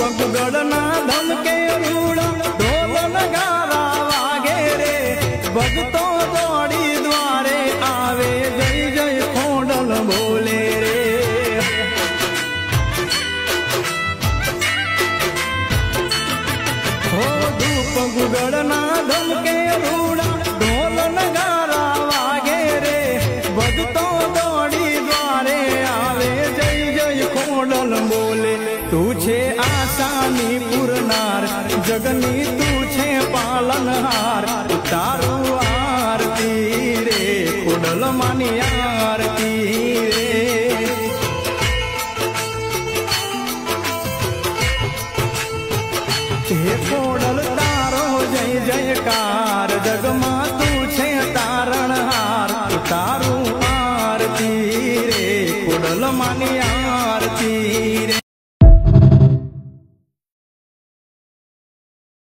गुगड़ना धमके रूड़ा ढोल नगारा वागे रे भगतो दौड़ी द्वारे आवे जय जय खोडल बोले रे। हो धूप गुगड़ना धमके रूड़ा ढोल नगारा वागे रे भगतो दौड़ी द्वारे आवे जय जय खोडल बोले। तू छे आसानी पुरनार जगनी तू छे पालनहार तारू आरती रे खोडल मानी आरती रे। हे खोडल तारो जय जयकार जगमा